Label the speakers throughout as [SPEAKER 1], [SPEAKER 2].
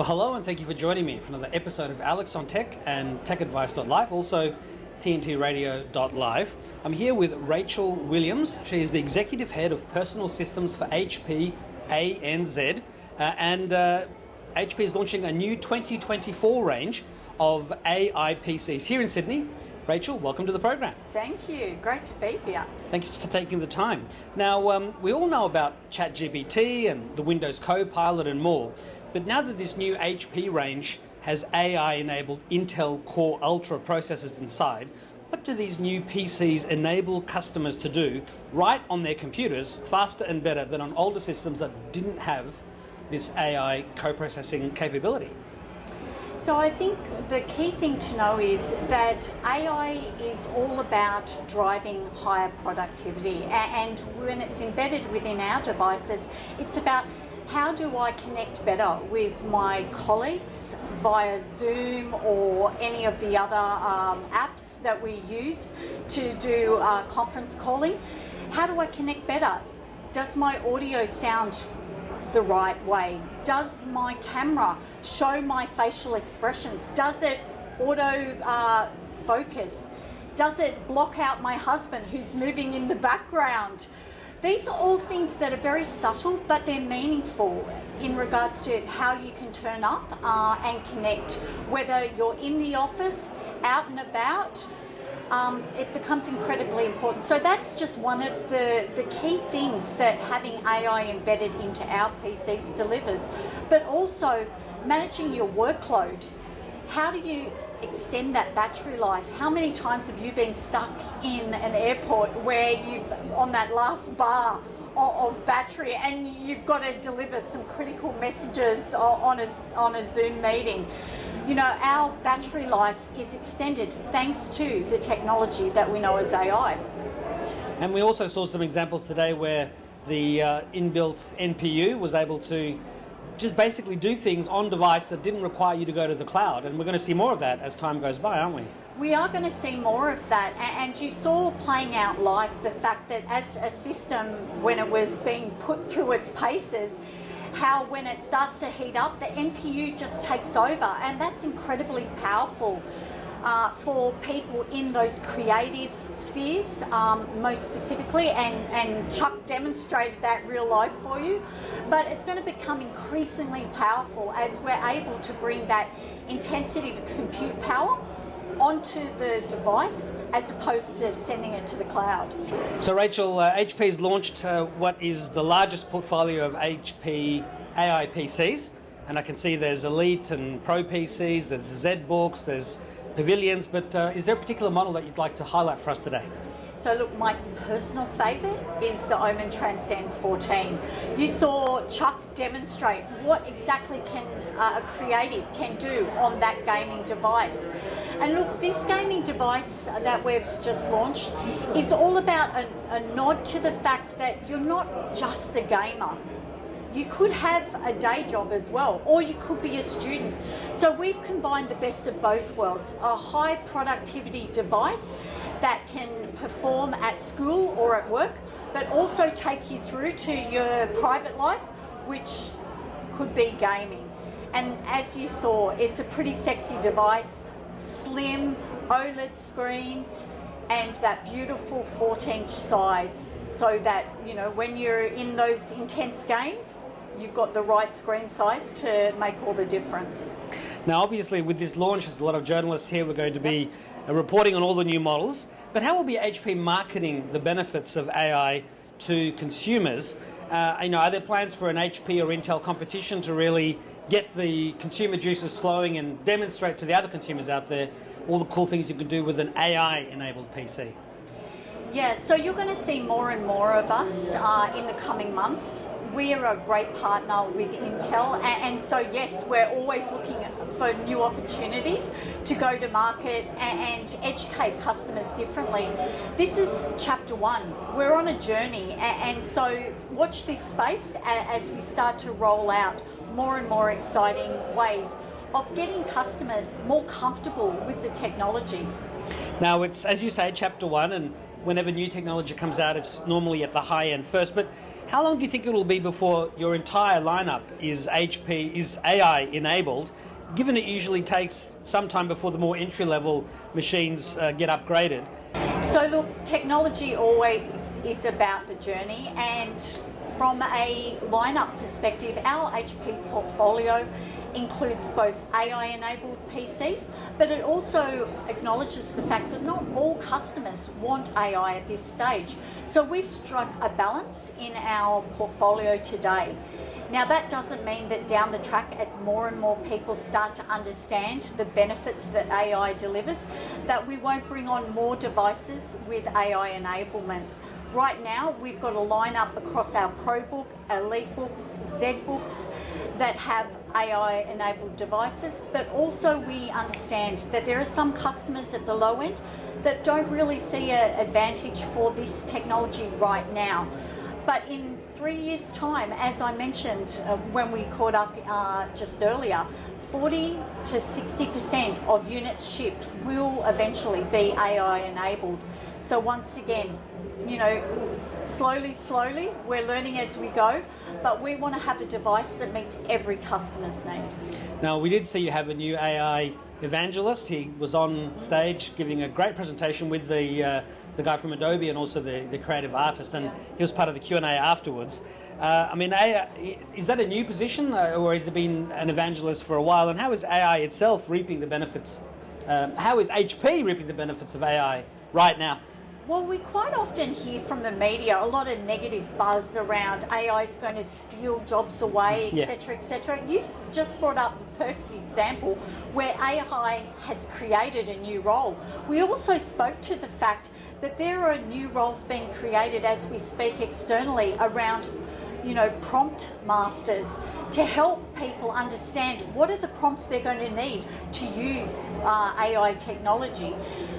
[SPEAKER 1] Well, hello and thank you for joining me for another episode of Alex on Tech and TechAdvice.live, also TNTRadio.live. I'm here with Rachael Williams. She is the Executive Head of Personal Systems for HP ANZ, and HP is launching a new 2024 range of AI PCs here in Sydney. Rachael, welcome to the program.
[SPEAKER 2] Thank you. Great to be here.
[SPEAKER 1] Thank you for taking the time. Now, we all know about ChatGPT and the Windows Copilot and more, but now that this new HP range has AI-enabled Intel Core Ultra processors inside, what do these new PCs enable customers to do right on their computers faster and better than on older systems that didn't have this AI co-processing capability?
[SPEAKER 2] So I think the key thing to know is that AI is all about driving higher productivity, and when it's embedded within our devices, it's about how do I connect better with my colleagues via Zoom or any of the other apps that we use to do conference calling. How do I connect better? Does my audio sound the right way? Does my camera show my facial expressions? Does it auto focus? Does it block out my husband who's moving in the background? These are all things that are very subtle, but they're meaningful in regards to how you can turn up and connect, whether you're in the office, out and about. It becomes incredibly important. So that's just one of the key things that having AI embedded into our PCs delivers. But also managing your workload. How do you extend that battery life? How many times have you been stuck in an airport where you've on that last bar of battery and you've got to deliver some critical messages on a Zoom meeting? You know, our battery life is extended thanks to the technology that we know as AI.
[SPEAKER 1] And we also saw some examples today where the inbuilt NPU was able to just basically do things on device that didn't require you to go to the cloud. And we're going to see more of that as time goes by, aren't we?
[SPEAKER 2] We are going to see more of that, and you saw playing out live the fact that as a system, when it was being put through its paces, how when it starts to heat up, the NPU just takes over, and that's incredibly powerful for people in those creative spheres, most specifically, and Chuck demonstrated that real life for you. But it's going to become increasingly powerful as we're able to bring that intensity of compute power onto the device as opposed to sending it to the cloud.
[SPEAKER 1] So Rachael, HP's launched what is the largest portfolio of HP AI PCs, and I can see there's Elite and Pro PCs, there's ZBooks, there's Pavilions, but is there a particular model that you'd like to highlight for us today?
[SPEAKER 2] So look, my personal favourite is the Omen Transcend 14. You saw Chuck demonstrate what exactly can a creative can do on that gaming device. And look, this gaming device that we've just launched is all about a nod to the fact that you're not just a gamer. You could have a day job as well, or you could be a student. So we've combined the best of both worlds, a high productivity device that can perform at school or at work, but also take you through to your private life, which could be gaming. And as you saw, it's a pretty sexy device, slim, OLED screen, and that beautiful 14-inch size, so that, you know, when you're in those intense games, you've got the right screen size to make all the difference.
[SPEAKER 1] Now, obviously, with this launch, there's a lot of journalists here. We're going to be reporting on all the new models. But how will be HP marketing the benefits of AI to consumers? Are there plans for an HP or Intel competition to really get the consumer juices flowing and demonstrate to the other consumers out there all the cool things you can do with an AI-enabled PC?
[SPEAKER 2] Yeah, so you're going to see more and more of us in the coming months. We are a great partner with Intel, and so yes, we're always looking for new opportunities to go to market and educate customers differently. This is chapter one. We're on a journey, and so watch this space as we start to roll out more and more exciting ways of getting customers more comfortable with the technology.
[SPEAKER 1] Now, it's, as you say, chapter one, and whenever new technology comes out, it's normally at the high end first. But how long do you think it will be before your entire lineup is AI enabled, given it usually takes some time before the more entry-level machines get upgraded?
[SPEAKER 2] So look, technology always is about the journey, and from a lineup perspective, our HP portfolio includes both AI-enabled PCs, but it also acknowledges the fact that not all customers want AI at this stage. So we've struck a balance in our portfolio today. Now that doesn't mean that down the track, as more and more people start to understand the benefits that AI delivers, that we won't bring on more devices with AI enablement. Right now, we've got a lineup across our ProBook, EliteBook, ZBooks that have AI-enabled devices, but also we understand that there are some customers at the low end that don't really see an advantage for this technology right now. But in 3 years' time, as I mentioned when we caught up just earlier, 40 to 60% of units shipped will eventually be AI-enabled. So once again, slowly, we're learning as we go, but we want to have a device that meets every customer's need.
[SPEAKER 1] Now, we did see you have a new AI evangelist. He was on stage giving a great presentation with the guy from Adobe and also the creative artist, and he was part of the Q&A afterwards. AI, is that a new position, or has it been an evangelist for a while? And how is AI itself reaping the benefits? How is HP reaping the benefits of AI right now?
[SPEAKER 2] Well, we quite often hear from the media a lot of negative buzz around AI is going to steal jobs away, etc., etc. You've just brought up the perfect example where AI has created a new role. We also spoke to the fact that there are new roles being created as we speak externally around prompt masters to help people understand what are the prompts they're going to need to use AI technology.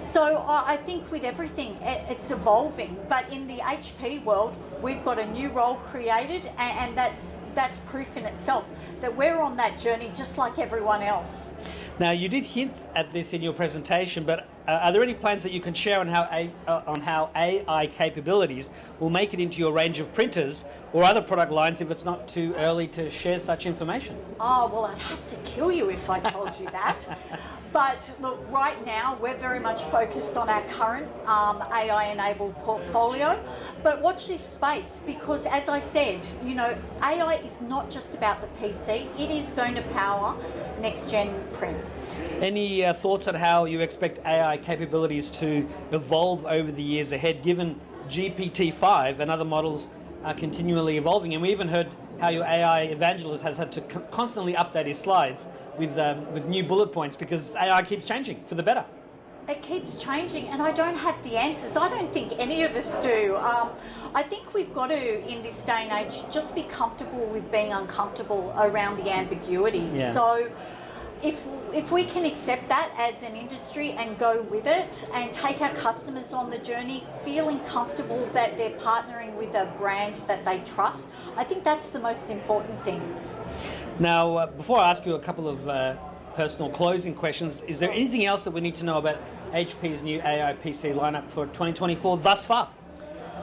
[SPEAKER 2] So I think with everything, it's evolving. But in the HP world, we've got a new role created, and that's proof in itself that we're on that journey just like everyone else.
[SPEAKER 1] Now, you did hint at this in your presentation, but are there any plans that you can share on how AI capabilities will make it into your range of printers or other product lines if it's not too early to share such information?
[SPEAKER 2] Oh, well, I'd have to kill you if I told you that. But look, right now, we're very much focused on our current AI-enabled portfolio. But watch this space, because as I said, AI is not just about the PC. It is going to power next-gen print.
[SPEAKER 1] Any thoughts on how you expect AI capabilities to evolve over the years ahead, given GPT-5 and other models are continually evolving? And we even heard how your AI evangelist has had to constantly update his slides with new bullet points because AI keeps changing for the better.
[SPEAKER 2] It keeps changing, and I don't have the answers. I don't think any of us do. I think we've got to, in this day and age, just be comfortable with being uncomfortable around the ambiguity.
[SPEAKER 1] Yeah.
[SPEAKER 2] So if we can accept that as an industry and go with it and take our customers on the journey, feeling comfortable that they're partnering with a brand that they trust, I think that's the most important thing.
[SPEAKER 1] Now, before I ask you a couple of personal closing questions, is there anything else that we need to know about HP's new AI PC lineup for 2024 thus far?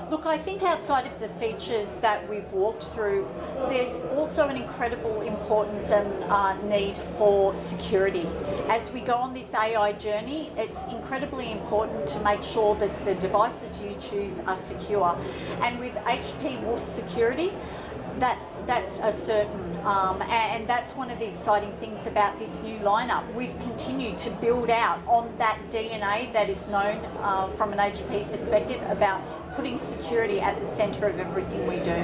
[SPEAKER 2] Look, I think outside of the features that we've walked through, there's also an incredible importance and need for security. As we go on this AI journey, it's incredibly important to make sure that the devices you choose are secure. And with HP Wolf Security, that's a certain, and that's one of the exciting things about this new lineup. We've continued to build out on that DNA that is known from an HP perspective about putting security at the centre of everything we do.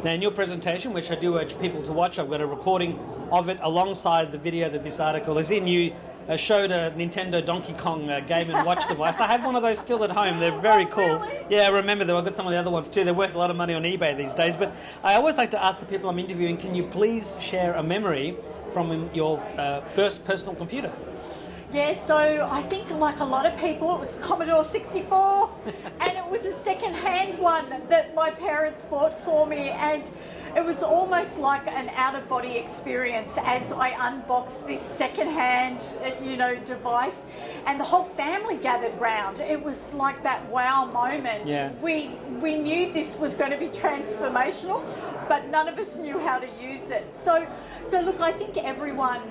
[SPEAKER 1] Now, in your presentation, which I do urge people to watch, I've got a recording of it alongside the video that this article is in. You showed a Nintendo Donkey Kong Game & Watch device. I have one of those still at home. They're very cool.
[SPEAKER 2] Really?
[SPEAKER 1] Yeah, I remember them. I've got some of the other ones too. They're worth a lot of money on eBay these days. But I always like to ask the people I'm interviewing, can you please share a memory from your first personal computer?
[SPEAKER 2] Yeah, so I think like a lot of people, it was the Commodore 64, and it was a second-hand one that my parents bought for me, and it was almost like an out-of-body experience as I unboxed this second-hand, device, and the whole family gathered round. It was like that wow moment.
[SPEAKER 1] Yeah.
[SPEAKER 2] We knew this was going to be transformational, but none of us knew how to use it. So look, I think everyone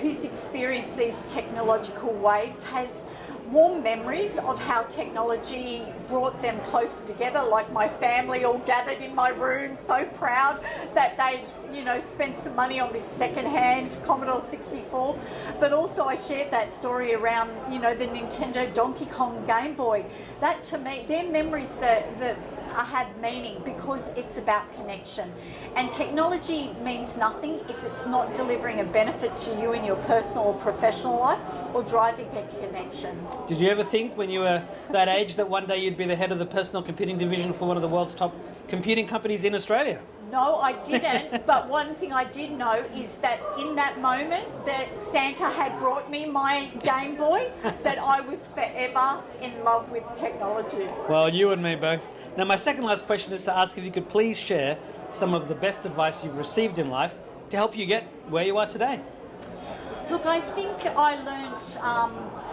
[SPEAKER 2] who's experienced these technological waves has warm memories of how technology brought them closer together, like my family all gathered in my room, so proud that they'd, spent some money on this second-hand Commodore 64. But also I shared that story around, the Nintendo Donkey Kong Game Boy. That, to me, they're memories that had meaning because it's about connection. And technology means nothing if it's not delivering a benefit to you in your personal or professional life or driving a connection.
[SPEAKER 1] Did you ever think when you were that age that one day you'd be the head of the personal computing division for one of the world's top computing companies in Australia?
[SPEAKER 2] No, I didn't. But one thing I did know is that in that moment that Santa had brought me my Game Boy, that I was forever in love with technology.
[SPEAKER 1] Well, you and me both. Now, my second last question is to ask if you could please share some of the best advice you've received in life to help you get where you are today.
[SPEAKER 2] Look, I think I learned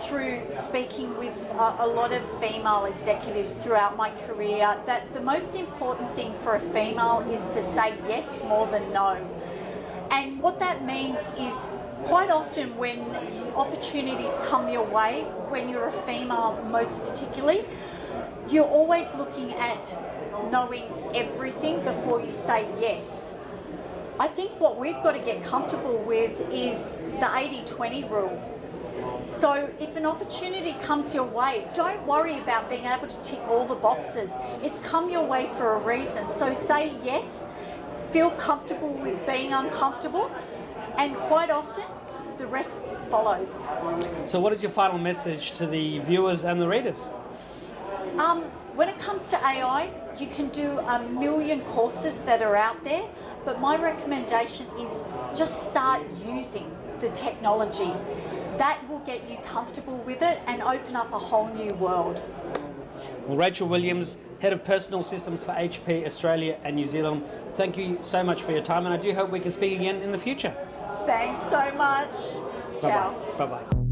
[SPEAKER 2] through speaking with a lot of female executives throughout my career that the most important thing for a female is to say yes more than no. And what that means is quite often when opportunities come your way, when you're a female most particularly, you're always looking at knowing everything before you say yes. I think what we've got to get comfortable with is the 80-20 rule. So if an opportunity comes your way, don't worry about being able to tick all the boxes. It's come your way for a reason. So say yes, feel comfortable with being uncomfortable, and quite often the rest follows.
[SPEAKER 1] So what is your final message to the viewers and the readers?
[SPEAKER 2] When it comes to AI, you can do a million courses that are out there, but my recommendation is just start using the technology. That will get you comfortable with it and open up a whole new world.
[SPEAKER 1] Well, Rachael Williams, Head of Personal Systems for HP Australia and New Zealand, thank you so much for your time, and I do hope we can speak again in the future.
[SPEAKER 2] Thanks so much. Ciao.
[SPEAKER 1] Bye-bye. Bye-bye.